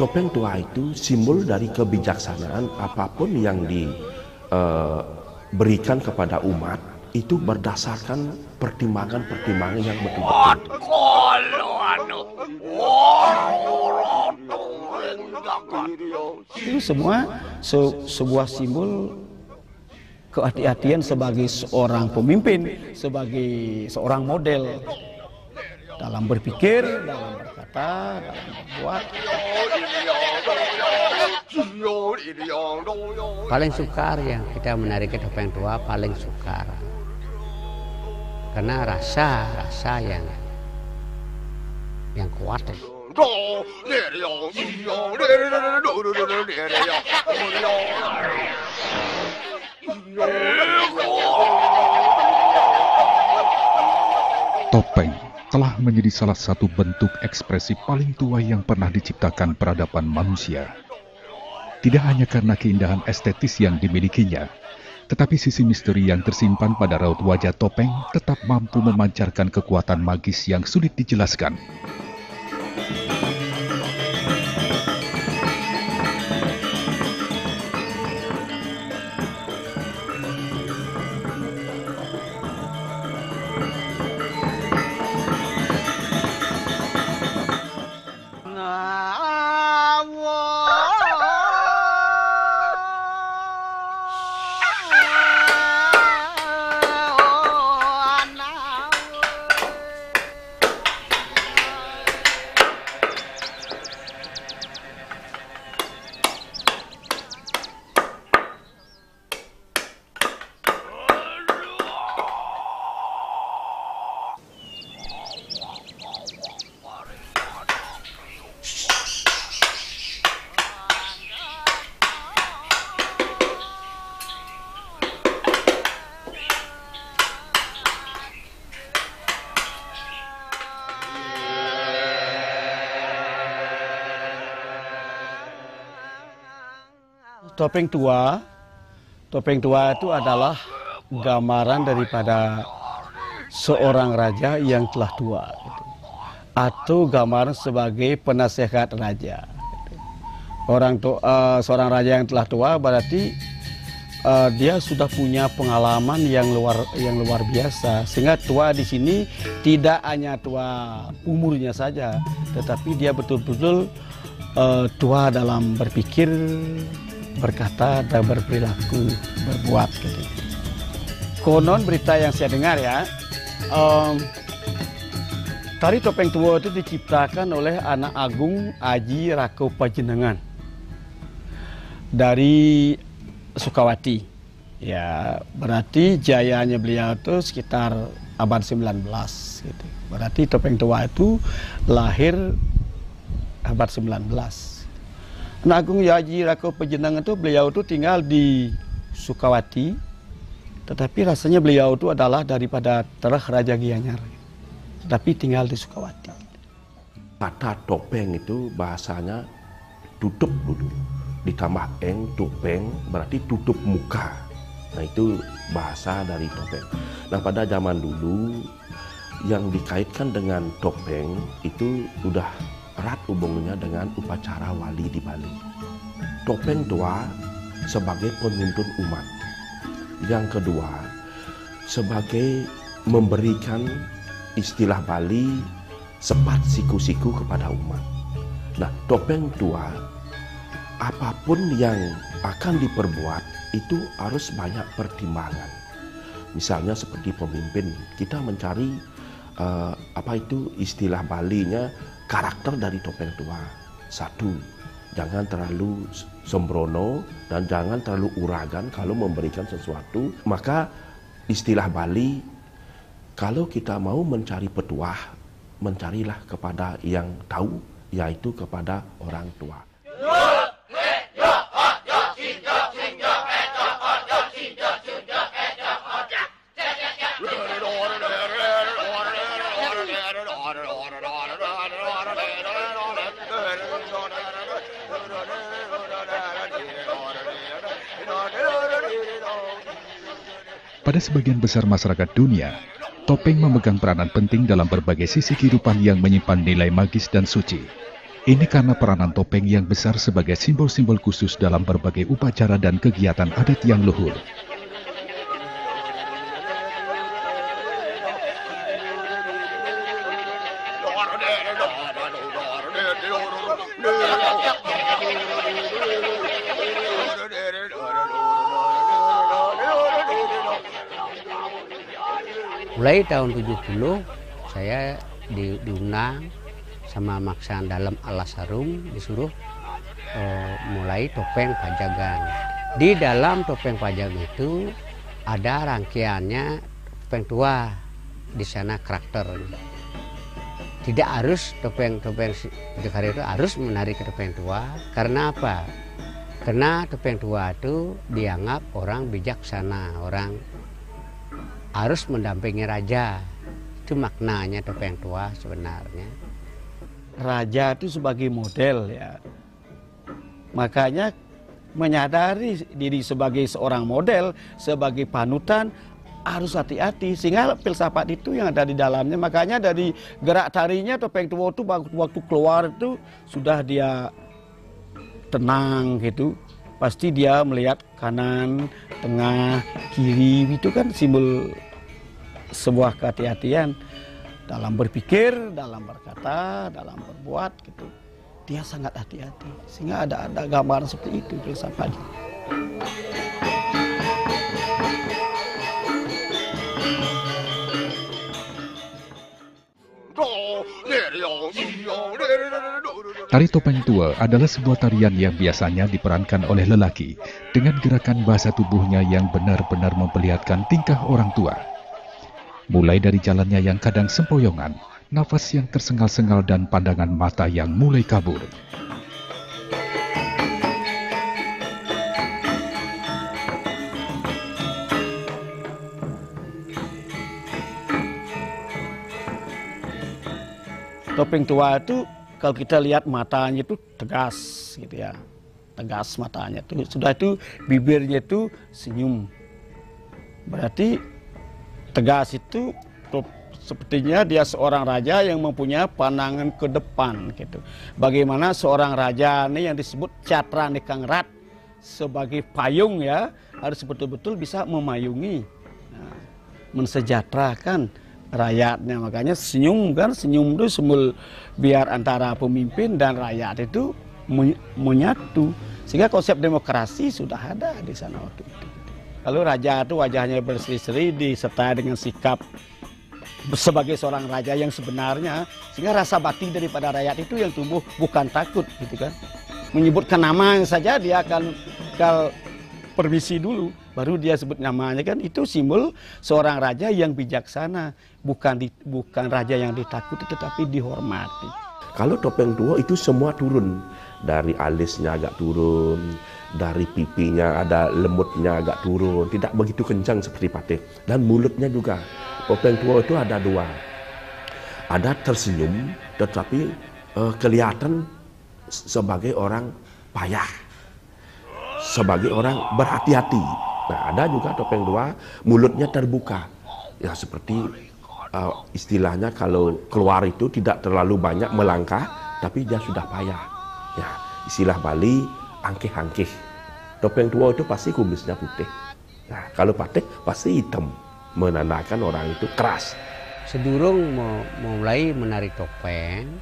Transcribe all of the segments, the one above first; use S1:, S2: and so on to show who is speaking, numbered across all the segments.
S1: topeng tua itu simbol dari kebijaksanaan. Apapun yang diberikan kepada umat itu berdasarkan pertimbangan-pertimbangan yang betul-betul.
S2: Itu semua sebuah simbol kehati-hatian sebagai seorang pemimpin, sebagai seorang model dalam berpikir, dalam berkata, dalam berbuat.
S3: Paling sukar yang kita menarik ke topeng tua, paling sukar karena rasa yang kuat.
S4: Topeng telah menjadi salah satu bentuk ekspresi paling tua yang pernah diciptakan peradaban manusia. Tidak hanya karena keindahan estetis yang dimilikinya, tetapi sisi misteri yang tersimpan pada raut wajah topeng tetap mampu memancarkan kekuatan magis yang sulit dijelaskan.
S2: Topeng tua itu adalah gambaran daripada seorang raja yang telah tua, gitu. Atau gambaran sebagai penasehat raja. Gitu. Seorang raja yang telah tua berarti dia sudah punya pengalaman yang luar biasa, sehingga tua di sini tidak hanya tua umurnya saja, tetapi dia betul-betul tua dalam berpikir, berkata, dan berperilaku, berbuat gitu. Konon berita yang saya dengar ya, tari topeng tua itu diciptakan oleh anak agung Aji Rako Pajenengan dari Sukawati. Ya, berarti jayanya beliau itu sekitar abad 19 gitu. Berarti topeng tua itu lahir abad 19. Anak Agung Haji Rako Pajenengan itu beliau itu tinggal di Sukawati, tetapi rasanya beliau itu adalah daripada Terah Raja Gianyar, tetapi tinggal di Sukawati.
S1: Kata topeng itu bahasanya tutup dulu, ditambah topeng berarti tutup muka. Nah itu bahasa dari topeng. Nah pada zaman dulu yang dikaitkan dengan topeng itu udah erat hubungannya dengan upacara wali di Bali. Topeng tua sebagai penuntun umat. Yang kedua, sebagai memberikan istilah Bali sepat siku-siku kepada umat. Nah, topeng tua, apapun yang akan diperbuat itu harus banyak pertimbangan. Misalnya seperti pemimpin, kita mencari istilah Balinya, karakter dari topeng tua. Satu, jangan terlalu sembrono dan jangan terlalu uragan kalau memberikan sesuatu. Maka istilah Bali, kalau kita mau mencari petuah, mencarilah kepada yang tahu, yaitu kepada orang tua.
S4: Pada sebagian besar masyarakat dunia, topeng memegang peranan penting dalam berbagai sisi kehidupan yang menyimpan nilai magis dan suci. Ini karena peranan topeng yang besar sebagai simbol-simbol khusus dalam berbagai upacara dan kegiatan adat yang luhur.
S3: Mulai tahun 70 saya diundang sama Maksan dalam Alas Harum, disuruh mulai topeng pajagan. Di dalam topeng pajagan itu ada rangkaiannya topeng tua, di sana karakternya. Tidak harus topeng Jekari itu harus menari ke topeng tua. Karena apa? Karena topeng tua itu dianggap orang bijaksana, orang harus mendampingi raja. Itu maknanya topeng tua sebenarnya.
S2: Raja itu sebagai model ya. Makanya menyadari diri sebagai seorang model, sebagai panutan harus hati-hati. Sehingga filsafat itu yang ada di dalamnya. Makanya dari gerak tarinya topeng tua itu waktu keluar itu sudah dia tenang gitu. Pasti dia melihat kanan, tengah, kiri, itu kan simbol sebuah kehati-hatian dalam berpikir, dalam berkata, dalam berbuat gitu. Dia sangat hati-hati. Sehingga ada gambaran seperti itu filsafatnya.
S4: Tari topeng tua adalah sebuah tarian yang biasanya diperankan oleh lelaki dengan gerakan bahasa tubuhnya yang benar-benar memperlihatkan tingkah orang tua. Mulai dari jalannya yang kadang sempoyongan, nafas yang tersengal-sengal dan pandangan mata yang mulai kabur.
S2: Topeng tua itu kalau kita lihat matanya itu tegas gitu ya. Tegas matanya itu. Sudah itu bibirnya itu senyum. Berarti tegas itu sepertinya dia seorang raja yang mempunyai pandangan ke depan gitu. Bagaimana seorang raja ini yang disebut Catra Nikangrat sebagai payung ya, harus betul-betul bisa memayungi, nah, mensejahterakan rakyatnya. Makanya senyum kan, senyum itu simbol biar antara pemimpin dan rakyat itu menyatu. Sehingga konsep demokrasi sudah ada di sana waktu itu. Lalu raja itu wajahnya berseri-seri disertai dengan sikap sebagai seorang raja yang sebenarnya, sehingga rasa batin daripada rakyat itu yang tumbuh bukan takut gitu kan. Menyebutkan nama saja dia akan permisi dulu, baru dia sebut namanya kan. Itu simbol seorang raja yang bijaksana, bukan raja yang ditakuti tetapi dihormati.
S1: Kalau topeng tua itu semua turun, dari alisnya agak turun, dari pipinya ada lembutnya agak turun, tidak begitu kencang seperti patih, dan mulutnya juga. Topeng tua itu ada dua, ada tersenyum tetapi kelihatan sebagai orang payah, sebagai orang berhati-hati. Nah, ada juga topeng tua mulutnya terbuka, ya seperti istilahnya kalau keluar itu tidak terlalu banyak melangkah, tapi dia sudah payah. Ya, istilah Bali angkeh-angkeh. Topeng tua itu pasti kumisnya putih. Nah, kalau patih pasti hitam, menandakan orang itu keras.
S3: Sedurung mulai menari topeng,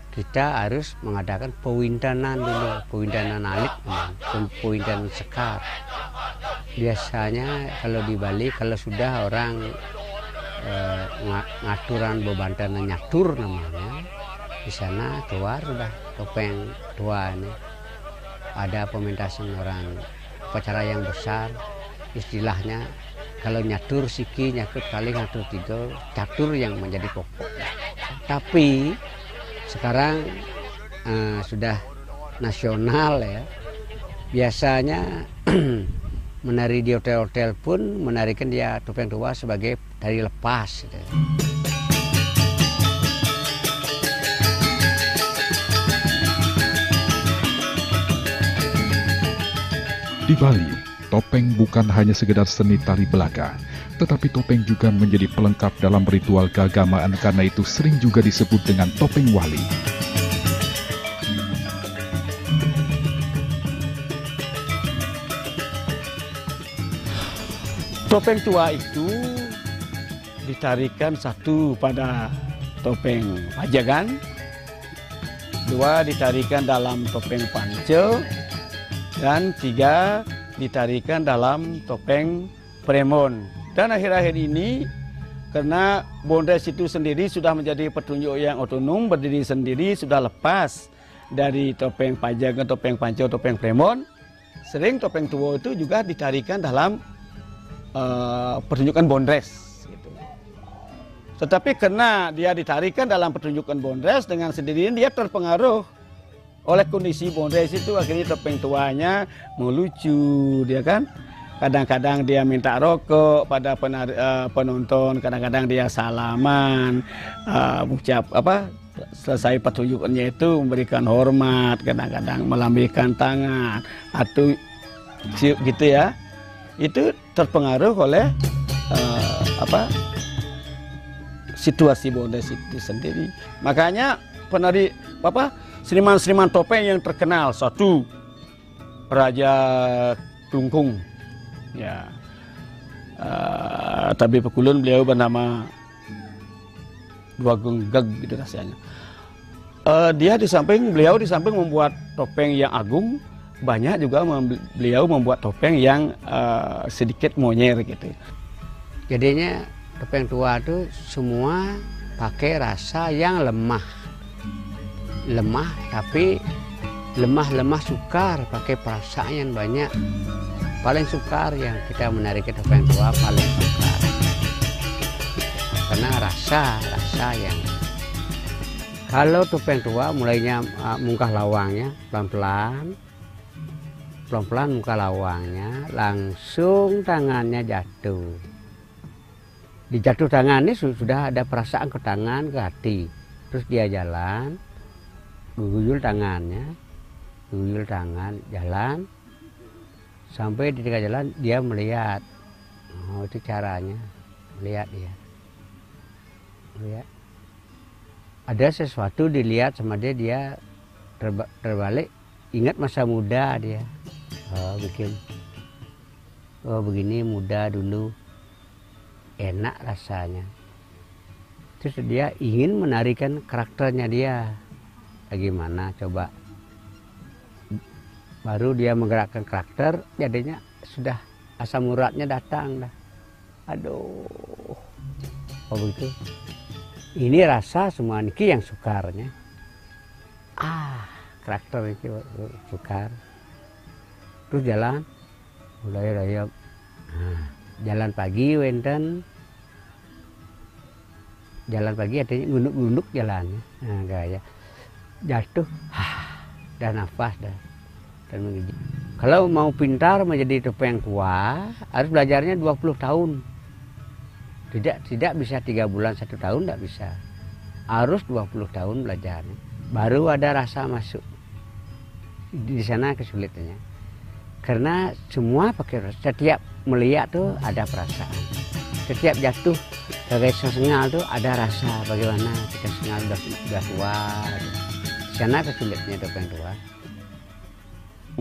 S3: kita harus mengadakan pewintanan dulu, pewintanan alit, pewintanan sekar. Biasanya kalau di Bali, kalau sudah orang ngaturan bebantanan nyatur namanya, di sana keluar sudah topeng tua ini. Ada pementasan orang upacara yang besar, istilahnya kalau nyatur siki, nyatur kali, nyatur tiga, catur yang menjadi pokok. Tapi sekarang sudah nasional ya, biasanya menari di hotel-hotel pun menarikan dia topeng tua sebagai tari lepas gitu.
S4: Di Bali, topeng bukan hanya sekedar seni tari belaka, tetapi topeng juga menjadi pelengkap dalam ritual keagamaan, karena itu sering juga disebut dengan topeng wali.
S2: Topeng tua itu ditarikan satu pada topeng pajagan, dua ditarikan dalam topeng panco, dan tiga ditarikan dalam topeng premon. Dan akhir-akhir ini karena Bondres itu sendiri sudah menjadi pertunjuk yang otonom, berdiri sendiri, sudah lepas dari topeng pajagan, topeng panco, topeng premon, sering topeng tua itu juga ditarikan dalam pertunjukan Bondres. Gitu. Tetapi karena dia ditarikan dalam pertunjukan Bondres, dengan sendirinya dia terpengaruh oleh kondisi Bondres itu, akhirnya topeng tuanya melucu, dia kan. Kadang-kadang dia minta rokok pada penonton, kadang-kadang dia salaman, ucap selesai pertunjukannya itu memberikan hormat, kadang-kadang melambaikan tangan atau gitu ya. Itu terpengaruh oleh situasi Bondres itu sendiri. Makanya penari seniman-seniman topeng yang terkenal, satu Raja Klungkung, ya, Tabib Pekulun, beliau bernama Dua Genggeg gitu rasanya. Beliau di samping membuat topeng yang agung, banyak juga beliau membuat topeng yang sedikit monyer gitu.
S3: Jadinya topeng tua itu semua pakai rasa yang lemah, tapi lemah sukar, pakai perasaan yang banyak. Paling sukar yang kita menarikkan topeng tua paling sukar, karena rasa yang. Kalau topeng tua mulainya mungkah lawangnya pelan-pelan muka lawangnya, langsung tangannya jatuh. Di jatuh tangannya sudah ada perasaan ke tangan, ke hati. Terus dia jalan, guyul tangan, jalan. Sampai di tengah jalan dia melihat. Oh, itu caranya. Melihat dia. Melihat. Ada sesuatu dilihat sama dia terbalik. Ingat masa muda dia. Oh begini muda dulu, enak rasanya. Terus dia ingin menarikan karakternya dia. Bagaimana coba? Baru dia menggerakkan karakter, jadinya sudah asam uratnya datang dah. Aduh, oh begitu. Ini rasa semua niki yang sukarnya. Karakter itu sukar. Terus jalan, mulai rayap. Jalan pagi wenten. Jalan pagi artinya gunduk-gunduk jalannya. Gaya jatuh, dan nafas dah. Dan kalau mau pintar menjadi topeng tua, harus belajarnya 20 tahun. Tidak bisa 3 bulan 1 tahun, tidak bisa. Harus 20 tahun belajarnya. Baru ada rasa masuk. Di sana kesulitannya. Karena semua pakai rasa. Setiap melihat tuh ada perasaan. Setiap jatuh sebagai sesengal tuh ada rasa. Bagaimana kita sengal udah tua. Di sana kesulitannya topeng tua.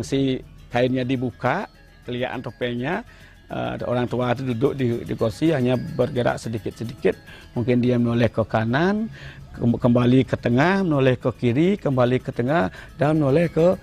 S2: Si kainnya dibuka, kelihatan topengnya. Orang tua itu duduk di kursi, hanya bergerak sedikit-sedikit. Mungkin dia menoleh ke kanan, kembali ke tengah, menoleh ke kiri, kembali ke tengah, dan menoleh ke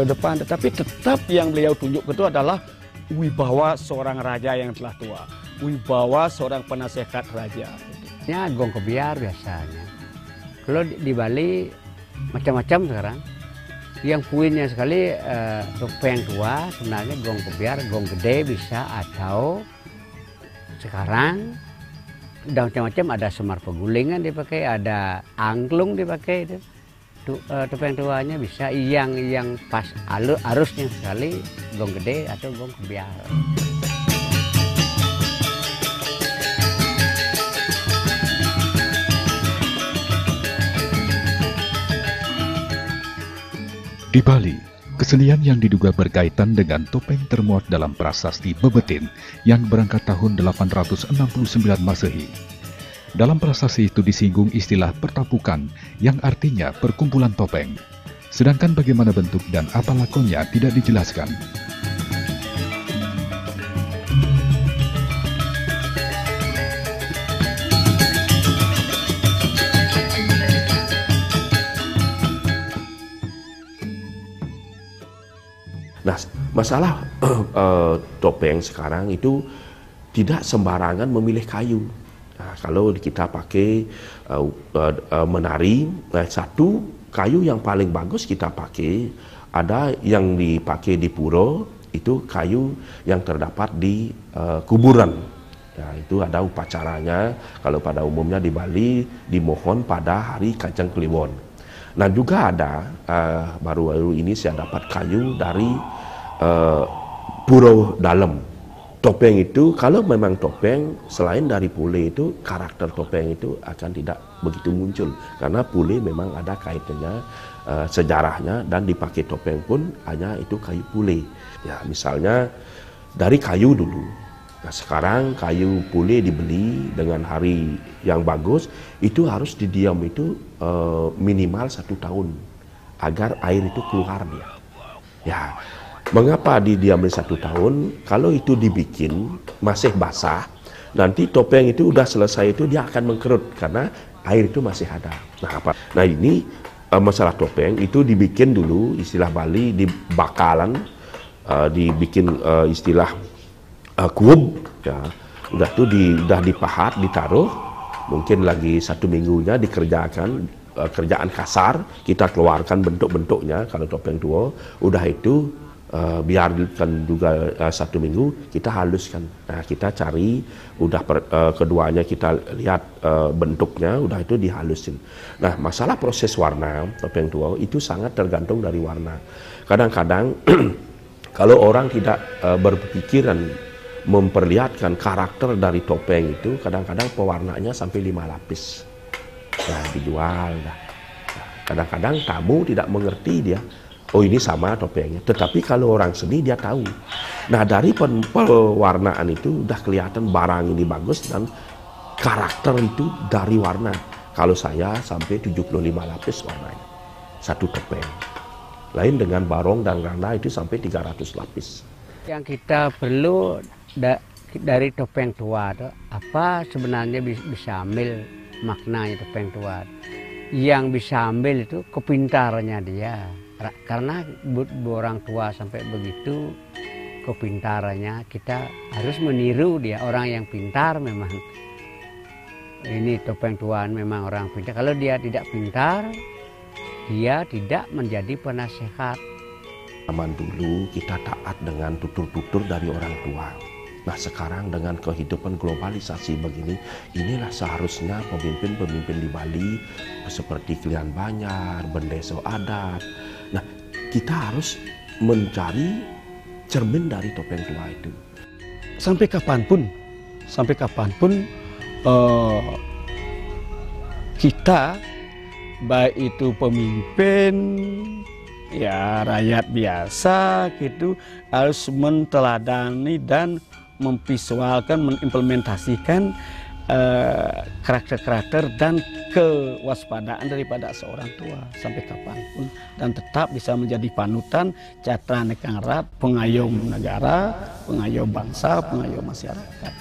S2: depan. Tetapi tetap yang beliau tunjuk itu adalah wibawa seorang raja yang telah tua, wibawa seorang penasehat raja.
S3: Ya, gong kebiar biasanya. Kalau di Bali macam-macam sekarang. Yang poinnya sekali topeng tua sebenarnya gong kebiar, gong gede bisa, atau sekarang udah macam-macam, ada semar pegulingan dipakai, ada angklung dipakai itu. Topeng tuanya bisa yang pas arusnya sekali gong gede atau gong kebiar.
S4: Di Bali, kesenian yang diduga berkaitan dengan topeng termuat dalam prasasti Bebetin yang berangkat tahun 869 Masehi. Dalam prasasti itu disinggung istilah pertapukan yang artinya perkumpulan topeng. Sedangkan bagaimana bentuk dan apa lakonnya tidak dijelaskan.
S1: Masalah topeng sekarang itu tidak sembarangan memilih kayu. Nah, kalau kita pakai menari, satu kayu yang paling bagus kita pakai, ada yang dipakai di pura, itu kayu yang terdapat di kuburan. Ya, itu ada upacaranya, kalau pada umumnya di Bali dimohon pada hari Kanjeng Kliwon. Nah juga ada, baru-baru ini saya dapat kayu dari pura dalam. Topeng itu, kalau memang topeng, selain dari pule itu, karakter topeng itu akan tidak begitu muncul. Karena pule memang ada kaitannya, sejarahnya, dan dipakai topeng pun hanya itu kayu pule. Ya, misalnya dari kayu dulu. Nah, sekarang kayu pule dibeli dengan hari yang bagus, itu harus didiam itu minimal 1 tahun, agar air itu keluar dia. Ya. Mengapa didiamin 1 tahun? Kalau itu dibikin masih basah, nanti topeng itu udah selesai itu dia akan mengkerut karena air itu masih ada. Nah ini masalah topeng itu dibikin dulu, istilah Bali di bakalan, dibikin istilah kuub, ya. Udah tuh udah dipahat, ditaruh, mungkin lagi 1 minggunya dikerjakan. Kerjaan kasar, kita keluarkan bentuk-bentuknya kalau topeng tua, udah itu biarkan juga 1 minggu, kita haluskan. Nah kita cari, udah keduanya kita lihat bentuknya, udah itu dihalusin. Nah masalah proses warna topeng tua itu sangat tergantung dari warna. Kadang-kadang kalau orang tidak berpikiran memperlihatkan karakter dari topeng itu, kadang-kadang pewarnanya sampai 5 lapis. Nah dijual dah. Kadang-kadang tamu tidak mengerti dia, oh ini sama topengnya. Tetapi kalau orang seni dia tahu. Nah dari pewarnaan itu udah kelihatan barang ini bagus dan karakter itu dari warna. Kalau saya sampai 75 lapis warnanya, 1 topeng. Lain dengan barong dan rana itu sampai 300 lapis.
S3: Yang kita perlu dari topeng tua itu, apa sebenarnya bisa ambil maknanya topeng tua. Yang bisa ambil itu kepintarannya dia. Karena orang tua sampai begitu kepintarannya, kita harus meniru dia. Orang yang pintar memang, ini topeng tuan memang orang pintar. Kalau dia tidak pintar, dia tidak menjadi penasehat.
S1: Zaman dulu kita taat dengan tutur-tutur dari orang tua. Nah sekarang dengan kehidupan globalisasi begini, inilah seharusnya pemimpin-pemimpin di Bali seperti Klian Banyar, Bendeso Adat. Nah kita harus mencari cermin dari topeng tua itu.
S2: Sampai kapanpun kita, baik itu pemimpin, ya rakyat biasa gitu, harus menteladani dan memvisualkan, mengimplementasikan karakter-karakter dan kewaspadaan daripada seorang tua sampai kapanpun, dan tetap bisa menjadi panutan, catra negara, pengayom negara, pengayom bangsa, pengayom masyarakat.